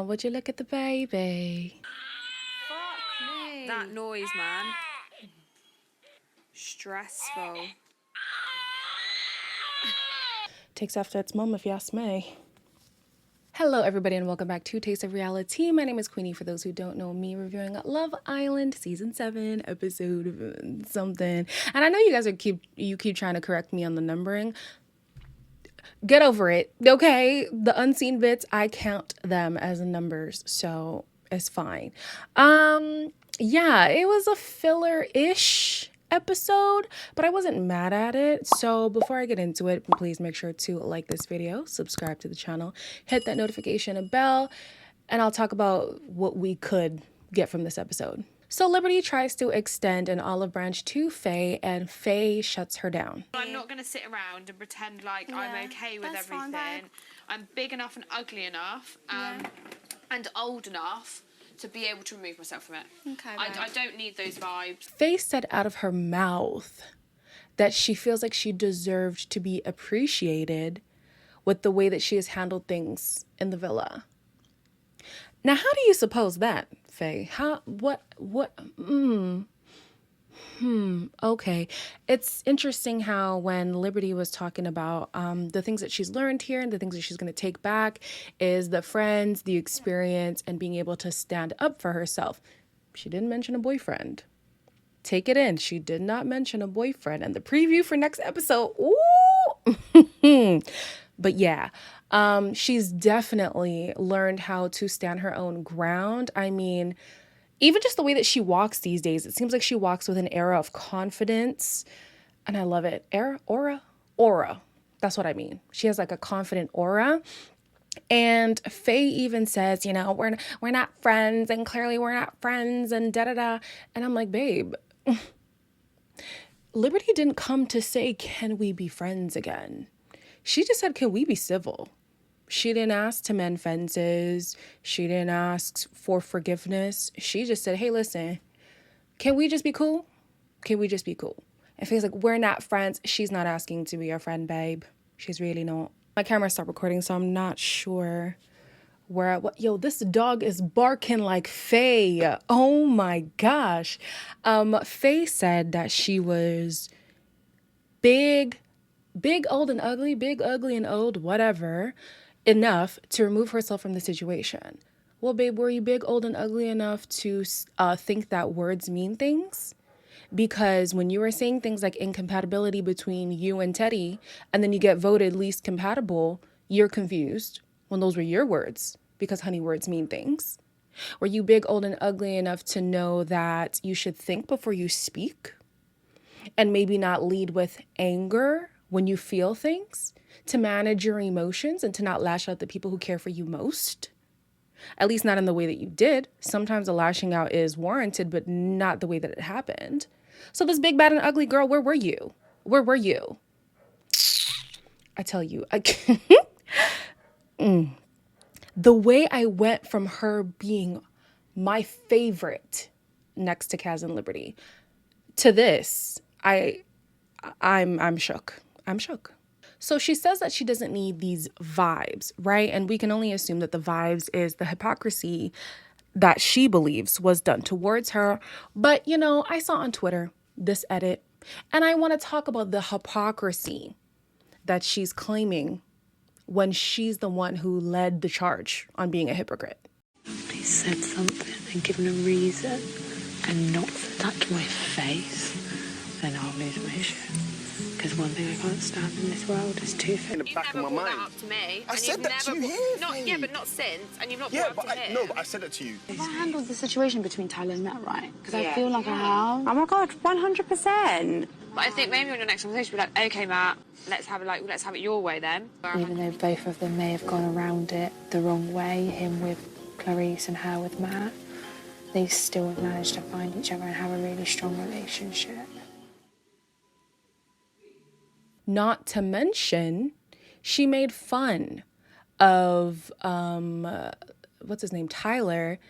Oh, would you look at the baby? Fuck me. That noise, man. Stressful. Takes after its mom, if you ask me. Hello, everybody, and welcome back to Taste of Reality. My name is Queenie. For those who don't know me, reviewing Love Island Season 7, episode something. And I know you guys keep trying to correct me on the numbering. Get over it, okay? The unseen bits, I count them as numbers, so it's fine. Yeah, it was a filler-ish episode, but I wasn't mad at it. So before I get into it, please make sure to like this video, subscribe to the channel, hit that notification bell, and I'll talk about what we could get from this episode. So Liberty tries to extend an olive branch to Faye, and Faye shuts her down. I'm not going to sit around and pretend like I'm okay with everything. I'm big enough and ugly enough and old enough to be able to remove myself from it. Okay, I don't need those vibes. Faye said out of her mouth that she feels like she deserved to be appreciated with the way that she has handled things in the villa. Now, how do you suppose that, Faye? Okay. It's interesting how when Liberty was talking about the things that she's learned here and the things that she's going to take back is the friends, the experience, and being able to stand up for herself. She didn't mention a boyfriend. Take it in. She did not mention a boyfriend. And the preview for next episode, ooh. But yeah, she's definitely learned how to stand her own ground. I mean, even just the way that she walks these days, it seems like she walks with an aura of confidence. And I love it. Aura. That's what I mean. She has like a confident aura. And Faye even says, you know, we're not friends, and clearly we're not friends, and da-da-da. And I'm like, babe, Liberty didn't come to say, can we be friends again? She just said, can we be civil? She didn't ask to mend fences. She didn't ask for forgiveness. She just said, hey, listen, can we just be cool? Can we just be cool? And Faye's like, we're not friends. She's not asking to be your friend, babe. She's really not. My camera stopped recording, so I'm not sure yo, this dog is barking like Faye. Oh my gosh. Faye said that she was big, old and ugly, big, ugly and old, whatever, enough to remove herself from the situation. Well, babe, were you big, old and ugly enough to think that words mean things? Because when you were saying things like incompatibility between you and Teddy, and then you get voted least compatible, you're confused when those were your words, because honey, words mean things. Were you big, old, and ugly enough to know that you should think before you speak, and maybe not lead with anger when you feel things, to manage your emotions and to not lash out at the people who care for you most? At least not in the way that you did. Sometimes the lashing out is warranted, but not the way that it happened. So this big, bad, and ugly girl, where were you? Where were you? I tell you, the way I went from her being my favorite next to Kaz and Liberty to this, I'm shook. I'm shook. So she says that she doesn't need these vibes, right? And we can only assume that the vibes is the hypocrisy that she believes was done towards her. But, you know, I saw on Twitter this edit, and I want to talk about the hypocrisy that she's claiming when she's the one who led the charge on being a hypocrite. He said something and given a reason and not said that to my face, then I'll lose my shit. Because one thing I can't stand in this world is two-faced. You've never brought that up to me. I said that to you here, Yeah, but not since. And you've not brought Yeah, it up but to him. no, but I said that to you. Have I handled the situation between Tyler and Matt right? Because I Yeah. feel like I have. Oh my god, 100%. But I think maybe on your next conversation, be like, okay, Matt, let's have it your way then. Even though both of them may have gone around it the wrong way, him with Clarice and her with Matt, they still have managed to find each other and have a really strong relationship. Not to mention, she made fun of, what's his name, Tyler,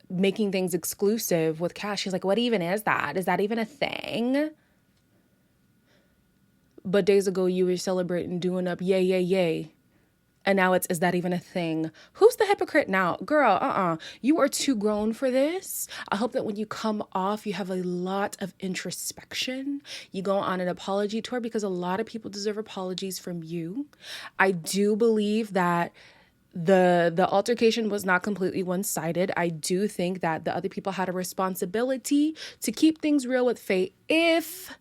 making things exclusive with Cash. She's like, what even is that? Is that even a thing? But days ago, you were celebrating doing up yay, yay, yay. And now it's, is that even a thing? Who's the hypocrite now? Girl, you are too grown for this. I hope that when you come off, you have a lot of introspection. You go on an apology tour, because a lot of people deserve apologies from you. I do believe that the altercation was not completely one-sided. I do think that the other people had a responsibility to keep things real with Faye if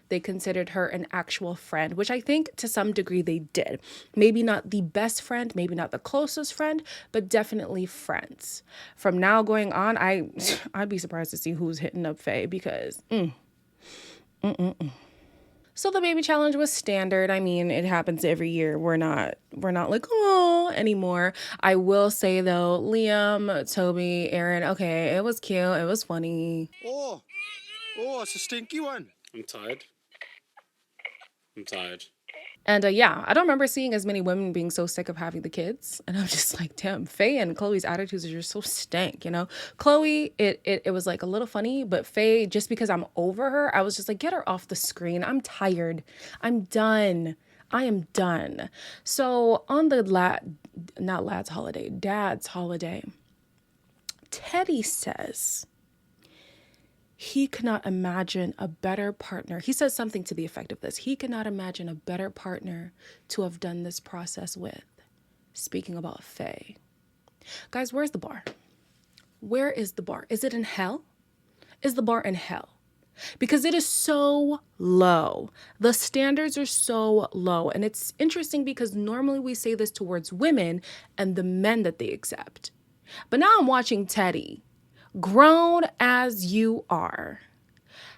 they considered her an actual friend, which I think to some degree they did. Maybe not the best friend, maybe not the closest friend, but definitely friends. From now going on, I'd be surprised to see who's hitting up Faye, because So the baby challenge was standard. I mean, it happens every year. We're not like, oh, anymore. I will say though, Liam, Toby, Aaron, okay, it was cute. It was funny. Oh, it's a stinky one. I'm tired. And yeah, I don't remember seeing as many women being so sick of having the kids. And I'm just like, damn, Faye and Chloe's attitudes are just so stank, you know? Chloe, it was like a little funny, but Faye, just because I'm over her, I was just like, get her off the screen. I'm tired. I'm done. I am done. So on the Dad's holiday, Teddy says he cannot imagine a better partner. He says something to the effect of this. He cannot imagine a better partner to have done this process with. Speaking about Faye. Guys, where's the bar? Where is the bar? Is it in hell? Is the bar in hell? Because it is so low. The standards are so low. And it's interesting because normally we say this towards women and the men that they accept. But now I'm watching Teddy, grown as you are,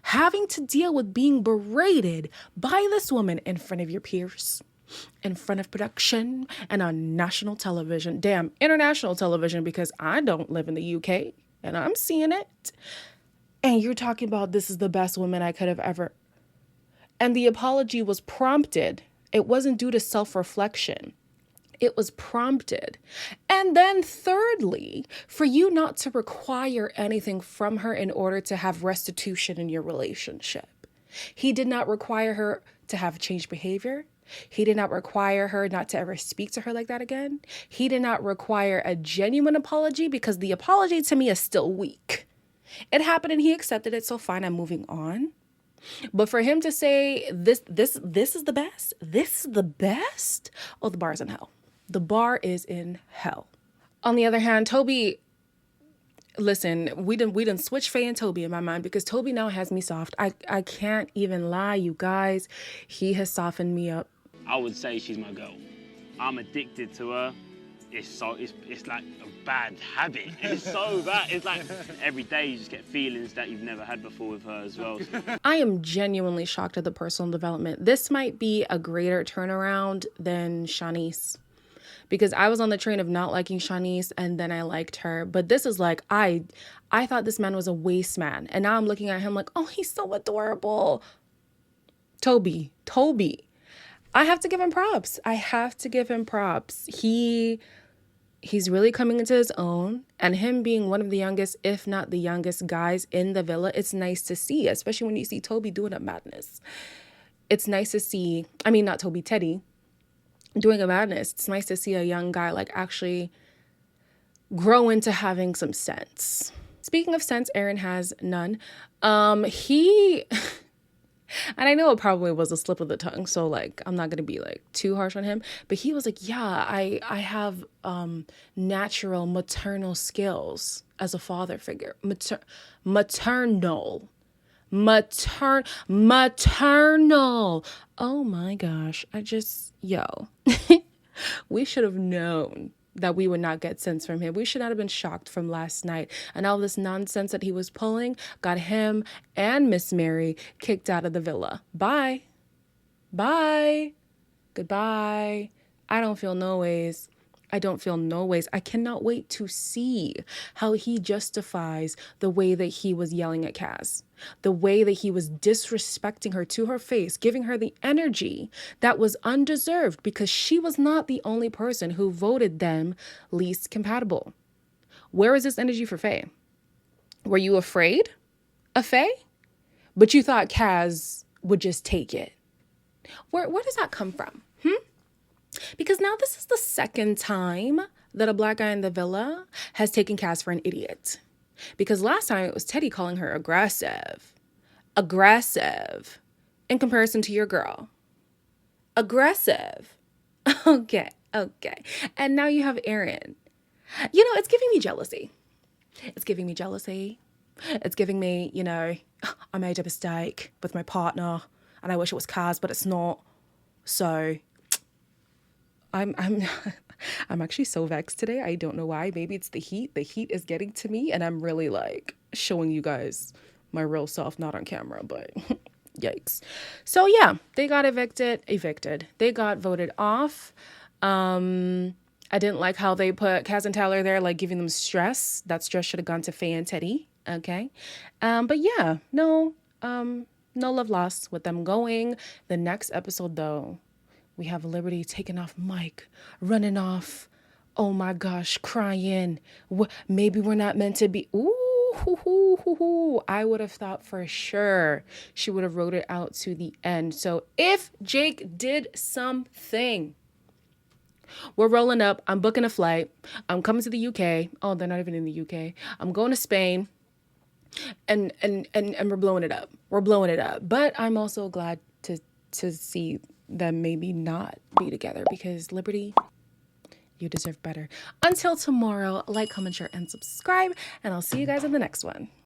having to deal with being berated by this woman in front of your peers, in front of production, and on national television. Damn, international television, because I don't live in the UK and I'm seeing it. And you're talking about this is the best woman I could have ever. And the apology was prompted. It wasn't due to self-reflection. It was prompted. And then thirdly, for you not to require anything from her in order to have restitution in your relationship. He did not require her to have changed behavior. He did not require her not to ever speak to her like that again. He did not require a genuine apology, because the apology to me is still weak. It happened and he accepted it, so fine, I'm moving on. But for him to say this is the best, this is the best, oh, the bar is in hell. The bar is in hell. On the other hand, Toby, listen, we done switch Faye and Toby in my mind, because Toby now has me soft. I can't even lie, you guys. He has softened me up. I would say she's my girl. I'm addicted to her. It's like a bad habit. It's so bad. It's like every day you just get feelings that you've never had before with her as well. I am genuinely shocked at the personal development. This might be a greater turnaround than Shanice, because I was on the train of not liking Shanice and then I liked her. But this is like, I thought this man was a waste man. And now I'm looking at him like, oh, he's so adorable. Toby. I have to give him props. He's really coming into his own, and him being one of the youngest, if not the youngest guys in the villa, it's nice to see, especially when you see Toby doing a madness. It's nice to see, Teddy doing a madness. It's nice to see a young guy like actually grow into having some sense. Speaking of sense, Aaron has none. And I know it probably was a slip of the tongue, so like I'm not gonna be like too harsh on him, but he was like, yeah, I have natural maternal skills as a father figure. Maternal. Oh my gosh. We should have known that we would not get sense from him. We should not have been shocked from last night. And all this nonsense that he was pulling got him and Miss Mary kicked out of the villa. Bye. Goodbye. I don't feel no ways. I cannot wait to see how he justifies the way that he was yelling at Kaz, the way that he was disrespecting her to her face, giving her the energy that was undeserved, because she was not the only person who voted them least compatible. Where is this energy for Faye? Were you afraid of Faye? But you thought Kaz would just take it. Where does that come from? Because now this is the second time that a black guy in the villa has taken Cass for an idiot. Because last time it was Teddy calling her aggressive. Aggressive. In comparison to your girl. Aggressive. Okay. And now you have Aaron. You know, it's giving me jealousy. It's giving me jealousy. It's giving me, you know, I made a mistake with my partner and I wish it was Kaz, but it's not. So I'm actually so vexed today. I don't know why. Maybe it's the heat. The heat is getting to me and I'm really like showing you guys my real self, not on camera, but yikes. So yeah, they got evicted. They got voted off. I didn't like how they put Kaz and Tyler there, like giving them stress. That stress should have gone to Faye and Teddy. Okay. But yeah, no love lost with them going. The next episode though, we have Liberty taking off Mike, running off. Oh my gosh, crying. Maybe we're not meant to be. Ooh, I would have thought for sure she would have wrote it out to the end. So if Jake did something, we're rolling up. I'm booking a flight. I'm coming to the UK. Oh, they're not even in the UK. I'm going to Spain. And we're blowing it up. We're blowing it up. But I'm also glad to see them maybe not be together because Liberty, you deserve better. Until tomorrow, like, comment, share, and subscribe. And I'll see you guys in the next one.